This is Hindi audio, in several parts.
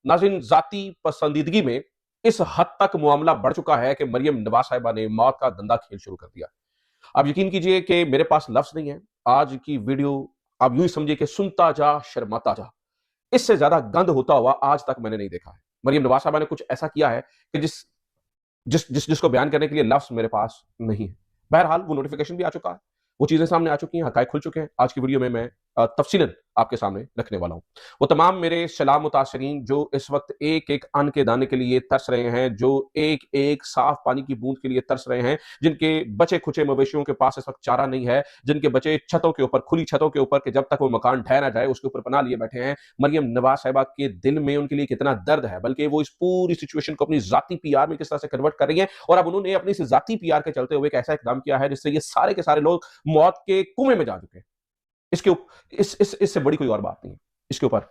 नाज़रीन, ज़ाती पसंदीदगी में इस हद तक मामला बढ़ चुका है कि मरियम नवाज साहिबा ने मौत का गंदा खेल शुरू कर दिया। आप यकीन कीजिए कि मेरे पास लफ्ज़ नहीं है। आज की वीडियो आप यूँ ही समझिए कि सुनता जा, शर्माता जा। इससे ज़्यादा गंद होता हुआ आज तक मैंने नहीं देखा है। मरियम नवाज साहिबा ने कुछ ऐसा किया है कि जिसको बयान करने के लिए लफ्ज़ मेरे पास नहीं है। बहरहाल वो नोटिफ़िकेशन भी आ चुका है। वो चीज़ें सामने आ चुकी हैं, हक़ाइक़ खुल चुके हैं। आज की वीडियो में मैं तफ़सीलन आपके सामने रखने वाला हूँ। वो तमाम मेरे सलाम मुतासिरीन जो इस वक़्त एक-एक अन्न के दाने के लिए तरस रहे हैं, जो एक-एक साफ़ पानी की बूँद के लिए तरस रहे हैं, जिनके बचे-खुचे मवेशियों के पास इस वक़्त चारा नहीं है, जिनके बच्चे छतों के ऊपर, खुली छतों के ऊपर, कि जब तक वो मकान ढह ना जाए उसके ऊपर पनाह लिए बैठे हैं। मरियम नवाज़ साहिबा के दिल में उनके लिए कितना दर्द है, बल्कि वो इस पूरी सिचुएशन को अपनी ज़ाती पीआर में किस तरह से कन्वर्ट कर रही हैं, और अब उन्होंने अपनी इस ज़ाती पीआर के चलते हुए एक ऐसा इक़दाम किया है जिससे ये सारे के सारे लोग मौत के कुएँ में जा चुके हैं। इसके उप इस इससे बड़ी कोई और बात नहीं है। इसके ऊपर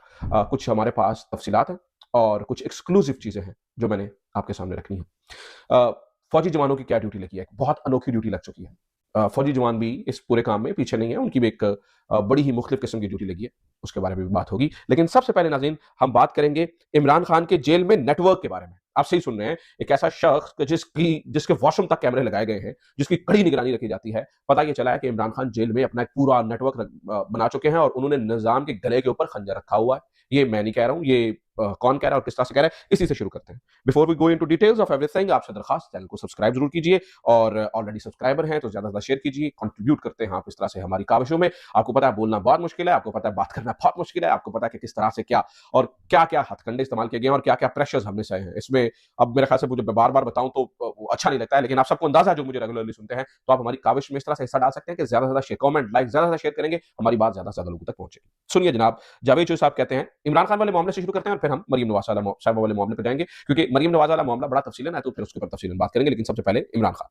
कुछ हमारे पास तफ़सीलात हैं और कुछ एक्सक्लूसिव चीज़ें हैं जो मैंने आपके सामने रखनी है। फ़ौजी जवानों की क्या ड्यूटी लगी है? बहुत अनोखी ड्यूटी लग चुकी है। फ़ौजी जवान भी इस पूरे काम में पीछे नहीं है, उनकी भी एक बड़ी ही मुख़्तलिफ़ किस्म की ड्यूटी लगी है, उसके बारे में भी बात होगी। लेकिन सबसे पहले नाज़रीन हम बात करेंगे इमरान खान के जेल में नेटवर्क के बारे में। आप सही सुन रहे हैं, एक ऐसा शख़्स जिसके वॉशरूम तक कैमरे लगाए गए हैं, जिसकी कड़ी निगरानी रखी जाती है। पता ये चला है कि इमरान खान जेल में अपना एक पूरा नेटवर्क बना चुके हैं और उन्होंने निज़ाम के गले के ऊपर खंजर रखा हुआ है। ये मैं नहीं कह रहा हूँ, ये कौन कह रहा है और किस तरह से कह रहा है, इसी से शुरू करते हैं। Before we go into details of everything, आपसे दरख्वास्त, चैनल को सब्सक्राइब ज़रूर कीजिए और ऑलरेडी सब्सक्राइबर हैं तो ज़्यादा से ज़्यादा शेयर कीजिए, कंट्रीब्यूट करते हैं आप इस तरह से हमारी काविशों में। आपको पता है बोलना बहुत मुश्किल है, आपको पता है बात करना बहुत मुश्किल है, आपको पता है कि किस तरह से क्या और क्या-क्या हथकंडे इस्तेमाल किए गए हैं और क्या-क्या प्रेशर्स हमने सहे हैं। इसमें अब मेरे ख्याल से मुझे बार-बार बताऊँ तो वो अच्छा नहीं लगता है, लेकिन आप सबको अंदाज़ा है जो मुझे रेगुलरली सुनते हैं, तो आप हमारी काविश में इस तरह से हिस्सा डाल सकते हैं कि ज़्यादा से ज़्यादा शेयर, कमेंट, लाइक ज़्यादा से ज़्यादा शेयर करेंगे, हमारी बात ज़्यादा से ज़्यादा लोगों तक पहुँचेगी। सुनिए जनाब, जावेद चोई साहब कहते हैं, इमरान खान वाले मामले से शुरू करते हैं और फिर हम मरियम नवाज़ साहिबा वाले मामले पे जाएँगे, क्योंकि मरियम नवाज़ वाला मामला बड़ा तफ़सीलन है, तो फिर उसके ऊपर तफ़सीलन बात करेंगे, लेकिन सबसे पहले इमरान खान।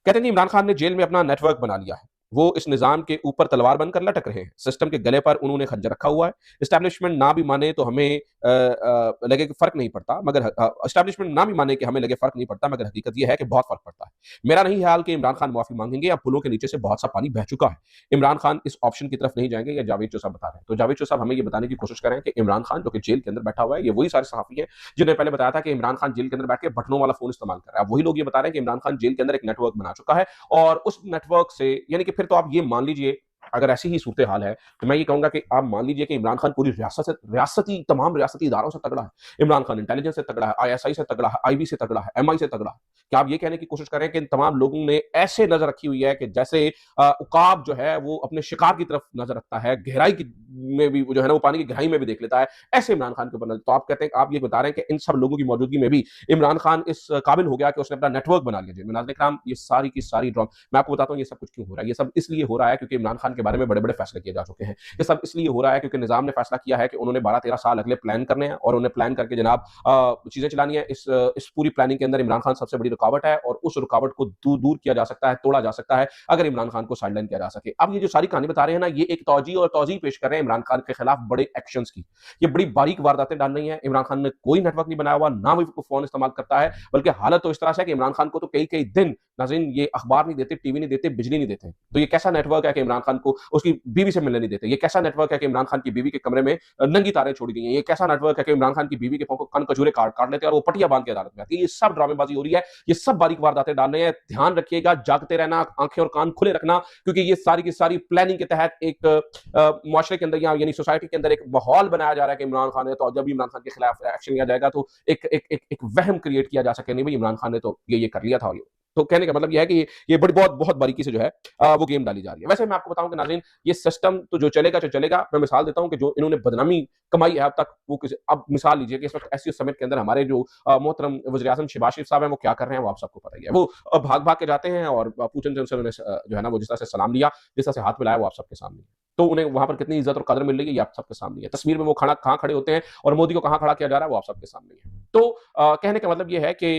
कहते हैं कि इमरान खान ने जेल में अपना नेटवर्क बना लिया है। वो इस निज़ाम के ऊपर तलवार बनकर लटक रहे हैं। सिस्टम के गले पर उन्होंने खंजर रखा हुआ है। एस्टेब्लिशमेंट ना भी माने तो हमें लगे कि फ़र्क नहीं पड़ता, मगर एस्टेब्लिशमेंट ना भी माने कि हमें लगे फ़र्क नहीं पड़ता, मगर हकीकत ये है कि बहुत फ़र्क पड़ता है। मेरा नहीं ख्याल कि इमरान खान माफ़ी माँगेंगे, अब पुलों के नीचे से बहुत सा पानी बह चुका है। इमरान खान इस ऑप्शन की तरफ नहीं जाएँगे, ये जावेद चो साहब बता रहे हैं। तो जावेद चो साहब हमें ये बताने की कोशिश कर रहे हैं कि इमरान खान जो कि जेल के अंदर बैठा हुआ है, ये वही सारे सहाफ़ी हैं जिन्हें पहले बताया था कि इमरान खान जेल के अंदर बैठ के बटनों वाला फ़ोन इस्तेमाल कर रहा है। अब वही लोग ये बता रहे हैं कि इमरान खान जेल के अंदर एक नेटवर्क बना चुका है और उस नेटवर्क से, यानी कि फिर तो आप ये मान लीजिए, अगर ऐसी ही सूरत हाल है, तो मैं ये कहूँगा कि आप मान लीजिए कि इमरान खान पूरी तमाम रियासती इदारों से तगड़ा है। इमरान खान इंटेलिजेंस से तगड़ा है, आईएसआई से तगड़ा है, आईबी से तगड़ा है, एमआई से तगड़ा है। क्या आप ये कहने की कोशिश कर रहे हैं कि इन तमाम लोगों ने ऐसे नज़र रखी हुई है कि जैसे उकाब जो है वो अपने शिकार की तरफ नज़र रखता है, गहराई की में भी जो है ना वो पानी की गहराई में भी देख लेता है, ऐसे इमरान खान के ऊपर नज़र, तो आप कहते हैं, आप ये बता रहे हैं कि इन सब लोगों की मौजूदगी में भी इमरान खान इस काबिल हो गया कि उसने अपना नेटवर्क बना लिया। जी, नाज़रीन इकराम, ये सारी की सारी मैं आपको बताता हूँ ये सब कुछ क्यों हो रहा है। ये सब इसलिए हो रहा है क्योंकि इमरान खान के बारे में बड़े-बड़े फैसले किए जा चुके हैं। ये सब इसलिए हो रहा है क्योंकि निज़ाम ने फैसला किया है कि उन्होंने 12-13 साल अगले प्लान करने हैं और उन्हें प्लान करके जनाब चीज़ें चलानी है। इस पूरी प्लानिंग के अंदर इमरान खान सबसे बड़ी रुकावट है और उस रुकावट को दूर किया जा सकता है, तोड़ा जा सकता है, अगर इमरान खान को साइडलाइन किया जा सके। अब ये जो सारी कहानी बता रहे हैं ना, ये एक तौजीह पेश कर रहे हैं इमरान खान के खिलाफ बड़े एक्शंस की। ये बड़ी बारीक वारदातें डाल रही हैं। इमरान खान ने कोई नेटवर्क नहीं बनाया हुआ, ना वो फ़ोन इस्तेमाल करता है, बल्कि हालत तो इस तरह से है कि इमरान खान को तो कई-कई दिन नाज़रीन ये अखबार नहीं देते, टीवी नहीं देते, बिजली नहीं देते। तो ये कैसा नेटवर्क है कि इमरान खान को उसकी बीवी से मिलने नहीं देते? ये कैसा नेटवर्क है कि इमरान खान की बीवी के कमरे में नंगी तारें छोड़ी गई हैं? ये कैसा नेटवर्क है कि इमरान खान की बीवी के कन-कजूरे काट लेते हैं और वो पटिया बाँध के अदालत में आती है? ये सब ड्रामेबाज़ी हो रही है, ये सब बारीक वारदातें डाल रहे हैं। ध्यान रखिएगा, जागते रहना, आँखें और कान खुले रखना, क्योंकि ये सारी की सारी प्लानिंग के तहत एक मुआशरे के अंदर या यानी सोसाइटी के अंदर एक माहौल बनाया जा रहा है कि इमरान खान है, तो जब भी इमरान खान के खिलाफ एक्शन लिया जाएगा तो एक वहम क्रिएट किया जा सके, नहीं भाई इमरान खान ने तो ये कर लिया था। और ये तो कहने का मतलब ये है कि ये बड़ी बहुत बहुत बारीकी से जो है वो गेम डाली जा रही है। वैसे मैं आपको बताऊं कि नाज़रीन, ये सिस्टम तो जो चलेगा। मैं मिसाल देता हूं कि जो इन्होंने बदनामी कमाई है अब तक, वो किसी, अब मिसाल लीजिए कि इस वक्त एससीओ समिट के अंदर हमारे जो मोहतरम वज़ीर-ए-आज़म शहबाज शरीफ साहब हैं, वो क्या कर रहे हैं वो आप सबको पता ही है। वो भाग-भाग के जाते हैं और पूछन से उन्होंने जो है ना वो जिस तरह से सलाम लिया, जिस तरह से हाथ मिलाया, वो आप सबके सामने है। तो उन्हें वहां पर कितनी इज्जत और कदर मिल रही है, ये आप सबके सामने है। तस्वीर में वो कहाँ खड़े होते हैं और मोदी को कहाँ खड़ा किया जा रहा है, वो आप सबके सामने है। तो कहने का मतलब ये है कि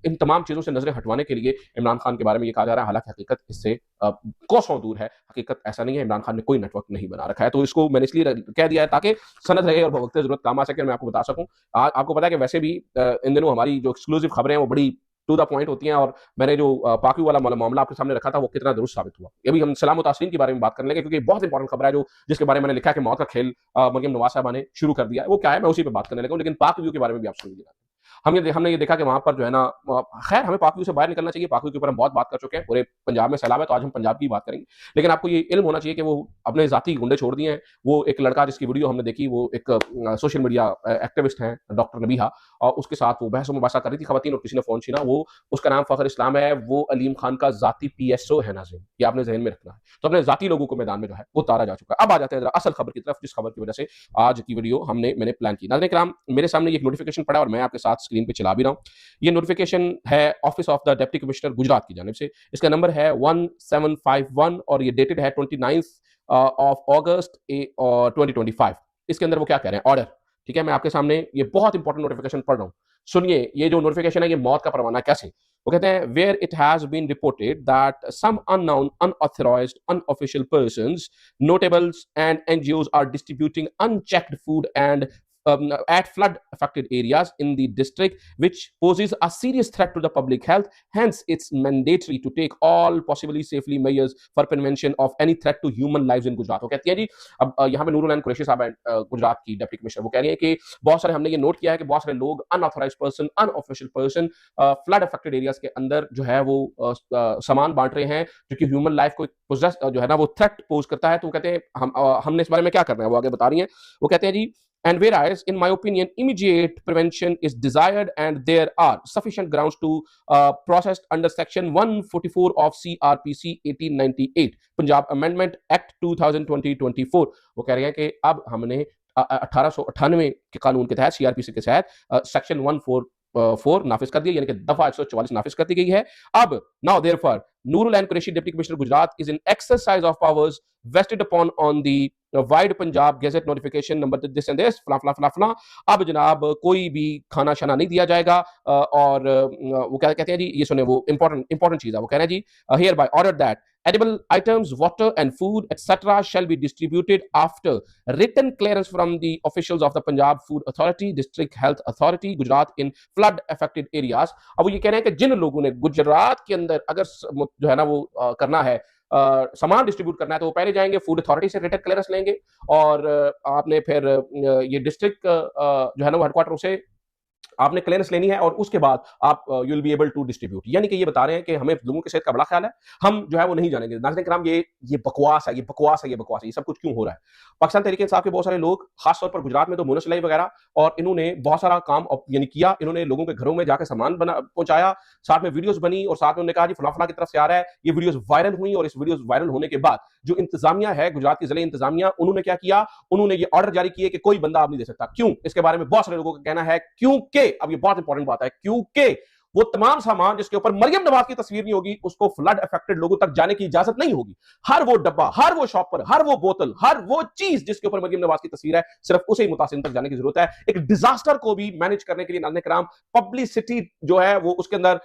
इन तमाम चीज़ों से नज़रें हटवाने के लिए इमरान खान के बारे में ये कहा जा रहा है, हालांकि हकीकत इससे कोसों दूर है। हकीकत ऐसा नहीं है, इमरान खान ने कोई नेटवर्क नहीं बना रखा है। तो इसको मैंने इसलिए कह दिया है ताकि सनद रहे और वक्त ज़रूरत काम आ सके, मैं आपको बता सकूँ। आपको पता है कि वैसे भी इन दिनों हमारी जो एक्सक्लूसिव खबरें हैं वो बड़ी टू द पॉइंट होती हैं, और मैंने जो पाकवी वाला मामला आपके सामने रखा था वो कितना दुरुस्त साबित हुआ। ये भी हम सलाम व तासलीम के बारे में बात करने लगे, क्योंकि बहुत इंपॉर्टेंट खबर है जो जिसके बारे में मैंने लिखा है कि मौत का खेल मरियम नवाज साहबा ने शुरू कर दिया है। वो क्या है, मैं उसी पे बात करने लगा हूं, लेकिन पाक व्यू के बारे में भी आप सुन लीजिएगा। हमने ये देखा कि वहां पर जो है ना, खैर हमें पाक व्यू से बाहर निकलना चाहिए, पाक व्यू के ऊपर हम बहुत बात कर चुके हैं, पूरे पंजाब में सैलाब है तो आज हम पंजाब की बात करेंगे। लेकिन आपको ये इल्म होना चाहिए कि वो अपने जाती गुंडे छोड़ दिए हैं। वो एक लड़का जिसकी वीडियो हमने देखी, वो एक सोशल मीडिया एक्टिविस्ट है, डॉक्टर नबीहा, और उसके साथ वो बहस मुबासा कर रही थी खवातीन, और किसी ने फोन छीना। वो, उसका नाम फखर इस्लाम है, वो अलीम खान का जाती PSO है। नाज़रीन, ये आपने जहन में रखना है। तो अपने जाती लोगों को मैदान में जो है वो तारा जा चुका है। अब आ जाते हैं जरा असल खबर की तरफ, जिस खबर की वजह से आज की वीडियो मैंने प्लान की। नाज़रीन किराम, मेरे सामने एक नोटिफिकेशन पड़ा और मैं आपके साथ स्क्रीन पे चला भी रहा हूँ। ये नोटिफिकेशन है office of the deputy commissioner Gujarat की जानिब से। इसका नंबर है 1751 और ये डेटेड है 29 ऑफ अगस्त 2025। इसके अंदर वो क्या कह रहे हैं, ऑर्डर, ठीक है, मैं आपके सामने ये बहुत इंपॉर्टेंट नोटिफिकेशन पढ़ रहा हूं। सुनिए, ये जो नोटिफिकेशन है ये मौत का परवाना कैसे। वो कहते हैं, where it has been reported that some unknown unauthorised unofficial persons, notables and NGOs are distributing unchecked food and at flood affected areas in the district, which poses a serious threat to the public health. Hence it's mandatory to take all possibly safely measures for prevention of any threat to human lives in Gujarat। वो कहती है जी, अब यहाँ पे नूरुल कुरैशी साहब हैं गुजरात की डिप्टी कमिश्नर, वो कह रही है कि बहुत सारे, हमने ये नोट किया है कि बहुत सारे लोग unauthorised person, unofficial person flood affected areas के अंदर जो है वो सामान बांट रहे हैं जो कि ह्यूमन लाइफ को जो है ना वो थ्रेट पोज करता है। तो वो कहते हैं हमने इस बारे में क्या करना है, वो आगे बता रही हैं। वो कहते हैं जी, and whereas in my opinion immediate prevention is desired and there are sufficient grounds to process under section 144 of CRPC 1898 Punjab Amendment Act 2020-24। वो कह रहे हैं कि अब हमने 1898 के कानून के तहत, CRPC के तहत सेक्शन 144 नाफिज कर दिया, यानी कि दफा 144 नाफिज कर दी गई है। अब now therefore Nurul N Qureshi, Deputy Commissioner Gujarat, is in exercise of powers vested on the wide Punjab gadget notification number this and this फला फला फला फला। अब जनाब कोई भी खाना शाना नहीं दिया जाएगा, और वो क्या कहते हैं जी, ये सुने, वो इंपॉर्टेंट चीज है। वो कह रहे हैं जी, here by order that edible items, water and food etc. shall be distributed after written clearance from the officials of the Punjab Food Authority, District Health Authority, Gujarat in flood affected areas। अब वो ये कह रहे हैं कि जिन लोगों ने गुजरात के अंदर अगर जो है ना वो करना है, सामान डिस्ट्रीब्यूट करना है, तो वो पहले जाएंगे फूड अथॉरिटी से रिटन क्लियरेंस लेंगे, और आपने फिर ये डिस्ट्रिक्ट जो है ना वो हेडक्वार्टर से आपने क्लियरेंस लेनी है, और उसके बाद आप you will be able to distribute. यानी कि ये बता रहे हैं कि हमें लोगों की सेहत का बड़ा ख्याल है, हम जो है वो नहीं जानेंगे। नाज़रीन किराम, ये बकवास है, ये बकवास है, ये बकवास है। ये सब कुछ क्यों हो रहा है? पाकिस्तान तहरीक इंसाफ के बहुत सारे लोग, खासतौर पर गुजरात में तो मोनो सिलाई वगैरह, और इन्होंने बहुत सारा काम यानी किया। इन्होंने लोगों के घरों में जाकर सामान पहुंचाया, साथ में वीडियोस बनी, और साथ में उन्होंने कहा जी फला फला की तरफ से आ रहा है। ये वीडियोस वायरल हुई, और इस वीडियोस वायरल होने के बाद जो इंतजामिया है, गुजरात की जिले इंतजामिया, उन्होंने क्या किया, उन्होंने ये ऑर्डर जारी किए कि कोई बंदा आप नहीं दे सकता। क्यों? इसके बारे में बहुत सारे लोगों का कहना है क्योंकि, अब ये बहुत इंपॉर्टेंट बात है, क्योंकि वो तमाम सामान जिसके ऊपर मरियम नवाज की तस्वीर नहीं होगी, उसको फ्लड अफेक्टेड लोगों तक जाने की इजाजत नहीं होगी। हर वो डब्बा, हर वो शॉपर, हर वो बोतल, हर वो चीज जिसके ऊपर मरियम नवाज की तस्वीर है, सिर्फ उसे ही मुतासिर तक जाने की जरूरत है। एक डिजास्टर को भी मैनेज करने के लिए नाज़रीन किराम पब्लिसिटी जो है वो उसके अंदर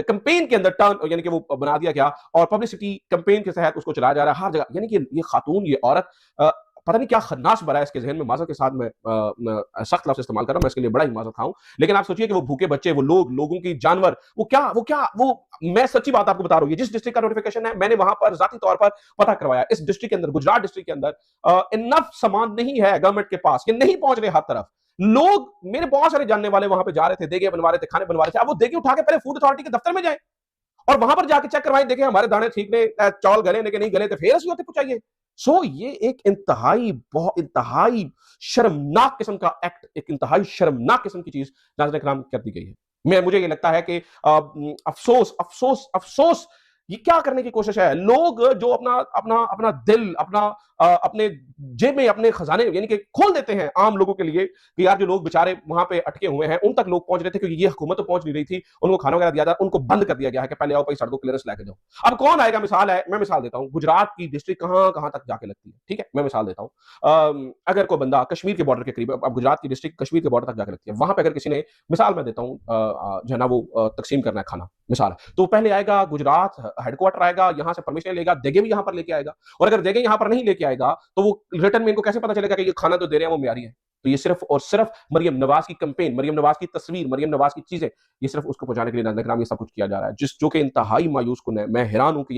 कैंपेन के अंदर टर्न यानी कि वो बना दिया गया, और पब्लिसिटी कैंपेन के तहत उसको चलाया जा रहा है हर जगह। यानी कि ये खातून, ये औरत, पता नहीं क्या खन्नास भरा है इसके जहन में। माजरत के साथ मैं सख्त लफ्ज़ इस्तेमाल कर रहा हूं, मैं इसके लिए बड़ा ही माजरत खाऊं। लेकिन आप सोचिए कि वो भूखे बच्चे, वो लोगों की जानवर, वो मैं सच्ची बात आपको बता रहा हूं, जिस डिस्ट्रिक्ट का नोटिफिकेशन है मैंने वहां पर जाती तौर पर पता करवाया, इस डिस्ट्रिक्ट के अंदर, गुजरात डिस्ट्रिक्ट के अंदर इनफ सामान नहीं है गवर्नमेंट के पास, ये नहीं पहुंच रहे हर तरफ। लोग, मेरे बहुत सारे जानने वाले वहां पे जा रहे थे, देगे बनवा रहे थे, खाने बनवा रहे थे। अब वो देगे उठा के पहले फूड अथॉरिटी के दफ्तर में जाए और वहां पर जाके चेक करवाएं, देखें हमारे दाने ठीक ने, चावल गले ने कि नहीं गले, तो फिर असलियत पहुंचाइए। सो ये एक इंतहाई शर्मनाक किस्म का एक्ट, एक इंतहाई शर्मनाक किस्म की चीज नाज़रीन किराम कर दी गई है। मुझे ये लगता है कि अफसोस अफसोस अफसोस, ये क्या करने की कोशिश है? लोग जो अपना दिल, अपने जेब में अपने खजाने यानी कि खोल देते हैं आम लोगों के लिए, कि यार जो लोग बेचारे वहां पे अटके हुए हैं उन तक लोग पहुंच रहे थे, क्योंकि ये हुकूमत तो पहुंच नहीं रही थी, उनको खाना वगैरह दिया जाता, उनको बंद कर दिया गया है कि पहले आओ भाई सड़कों क्लियरेंस लेके जाओ। अब कौन आएगा? मिसाल है, मैं मिसाल देता हूं, गुजरात की डिस्ट्रिक्ट कहां तक जाके लगती है, ठीक है, मैं मिसाल देता हूं। अगर कोई बंदा कश्मीर के बॉर्डर के करीब, अब गुजरात की डिस्ट्रिक्ट कश्मीर के बॉर्डर तक जाके लगती है, वहां पर अगर किसी ने, मिसाल मैं देता हूं, जो है ना वो तकसीम करना है खाना, मिसाल है, तो पहले आएगा गुजरात हेडक्वार्टर, आएगा यहां से परमिशन लेगा, देगे भी यहां पर लेके आएगा, और अगर देगे यहां पर नहीं लेके आएगा तो वो रिटर्न में इनको कैसे पता चलेगा कि ये खाना तो दे रहे हैं वो मियारी है? तो ये सिर्फ और सिर्फ मरियम नवाज की कैंपेन, मरियम नवाज की तस्वीर, मरियम नवाज की चीजें, ये सिर्फ उसको पहुंचाने के लिए नाज़रीन कराम ये सब कुछ किया जा रहा है, जो कि इंतहाई मायूस कुन है। मैं हैरान हूं कि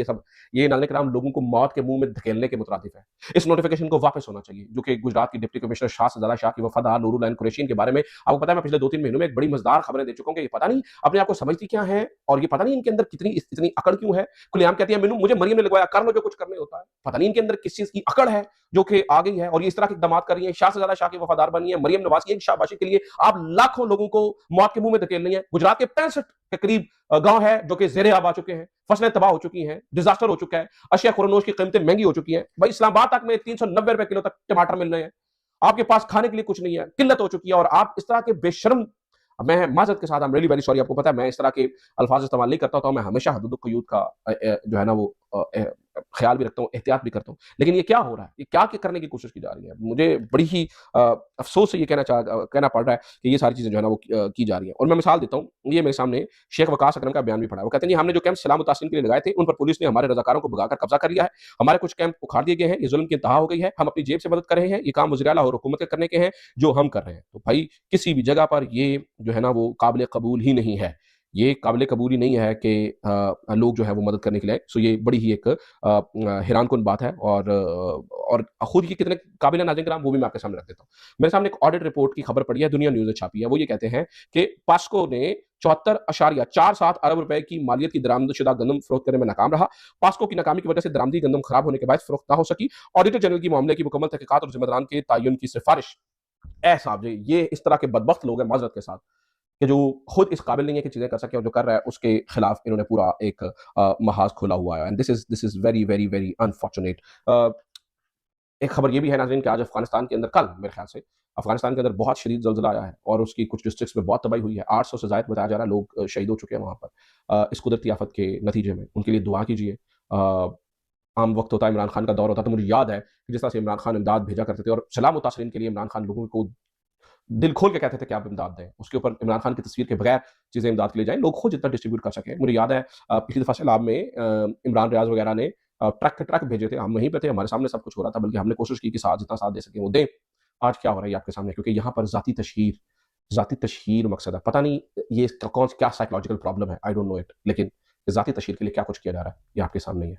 ये नाज़रीन कराम लोगों को मौत के मुंह में धकेलने के मुतरादिफ है। इस नोटिफिकेशन को वापस होना चाहिए, जो कि गुजरात की डिप्टी कमिश्नर शाहजादा शाह की वफादार नूरुल कुरैशी के बारे में आपको पता है, मैं पिछले 2-3 महीनों में एक बड़ी मजेदार खबरें दे चुका हूं कि ये पता नहीं अपने आप को समझती क्या है, और ये पता नहीं इनके अंदर इतनी अकड़ क्यों है। खुलेआम कहती है मुझे मरियम ने लगवाया, कर लो जो कुछ करने होता है। पता नहीं इनके अंदर किस चीज की अकड़ है जो कि आ गई है, और ये इस तरह के इकदाम कर रही है। शाहजादा शाह की वफादार बनी है, मरियम नवाज की एक शाबाशी के लिए आप लाखों लोगों को मौत के मुंह में धकेल रही है। गुजरात के 65 के करीब गांव है जो कि जेरे आब आ चुके हैं, फसलें तबाह हो चुकी हैं, डिजास्टर हो चुका है, अशिया खुरनोश की कीमतें महंगी हो चुकी हैं। भाई इस्लामाबाद तक में 390 रुपए किलो तक टमाटर मिल रहे हैं, आपके पास खाने के लिए कुछ नहीं है, किल्लत हो चुकी है, और आप इस तरह के बेशर्म, मैं माजरत के साथ, I am really very sorry, आपको पता है मैं इस तरह के अल्फाज इस्तेमाल नहीं करता, तो मैं हमेशा हदूद क़ुयूद का जो है ना वो ख्याल भी रखता हूँ, एहतियात भी करता हूँ। लेकिन ये क्या हो रहा है, ये क्या करने की कोशिश की जा रही है, मुझे बड़ी ही अफसोस से ये कहना पड़ रहा है कि ये सारी चीजें जो है ना वो की जा रही है। और मैं मिसाल देता हूँ, ये मेरे सामने शेख वकास अकरम का बयान भी पड़ा है। वो कहते हैं जी हमने जो कैंप सलाम मुतासिरीन के लिए लगाए थे, उन पर पुलिस ने हमारे रजाकारों को भगाकर कब्जा कर लिया है, हमारे कुछ कैंप उखाड़ दिए गए हैं, ये जुल्म की इंतहा हो गई है, हम अपनी जेब से मदद कर रहे हैं, ये काम वज़ीर आला और हुकूमत के करने के हैं जो हम कर रहे हैं। तो भाई किसी भी जगह पर ये जो है ना वो काबिल कबूल ही नहीं है, ये काबिल कबूल ही नहीं है कि लोग जो है वो मदद करने के लिए आए। सो ये बड़ी ही एक हैरानकुन बात है, और खुद ये कितने काबिल नाज़रीन कराम वो भी मैं आपके सामने रख देता हूँ। मेरे सामने एक ऑडिट रिपोर्ट की खबर पड़ी है, दुनिया न्यूज़ ने छापी है। वो ये कहते हैं कि पास्को ने 74.47 अरब रुपए की मालियत की दरामदशुदा गंदम फरोख्त करने में नाकाम रहा। पास्को की नाकामी की वजह से दरामदी गंदम खराब होने के बाद फरोख्त ना हो सकी। ऑडिटर जनरल की मामले की मुकम्मल तहकीकात और जिम्मेदारान के तयन की सिफारिश। साहब जी, ये इस तरह के बदबख्त लोग हैं माजरत के साथ, कि जो खुद इस काबिल नहीं है कि चीजें कर सके, और जो कर रहा है उसके खिलाफ इन्होंने पूरा एक महाज खोला हुआ है। And this is very very very unfortunate. एक खबर ये भी है नाज़रीन कि आज अफगानिस्तान के अंदर, कल मेरे ख्याल से अफगानिस्तान के अंदर बहुत शदीद ज़लज़ला आया है, और उसकी कुछ डिस्ट्रिक्ट्स में बहुत तबाही हुई है। 800 से ज़ायद बताया जा रहा है लोग शहीद हो चुके हैं वहाँ पर इस कुदरती आफत के नतीजे में। उनके लिए दुआ कीजिए। आम वक्त होता है, इमरान खान का दौर होता है, तो मुझे याद है कि जिस तरह से इमरान खान इमदाद भेजा करते थे, और सलाम मुतासरीन के लिए इमरान खान लोगों को दिल खोल के कहते थे कि आप इमदाद दें, उसके ऊपर इमरान खान की तस्वीर के बगैर चीज़ें इमदाद के लिए जाएं, लोग खुद जितना डिस्ट्रीब्यूट कर सकें। मुझे याद है पिछली दफ़ा सैलाब में इमरान रियाज वगैरह ने ट्रक के ट्रक भेजे थे, हम वहीं पे थे, हमारे सामने सब कुछ हो रहा था, बल्कि हमने कोशिश की कि साथ जितना साथ दे सकें वो दें। आज क्या हो रहा है ये आपके सामने, क्योंकि यहाँ पर ज़ाती तशहीर मकसद है। पता नहीं ये क्या साइकोलॉजिकल प्रॉब्लम है, आई डोंट नो इट, लेकिन ज़ाती तशहीर के लिए क्या कुछ किया जा रहा है ये आपके सामने ही है।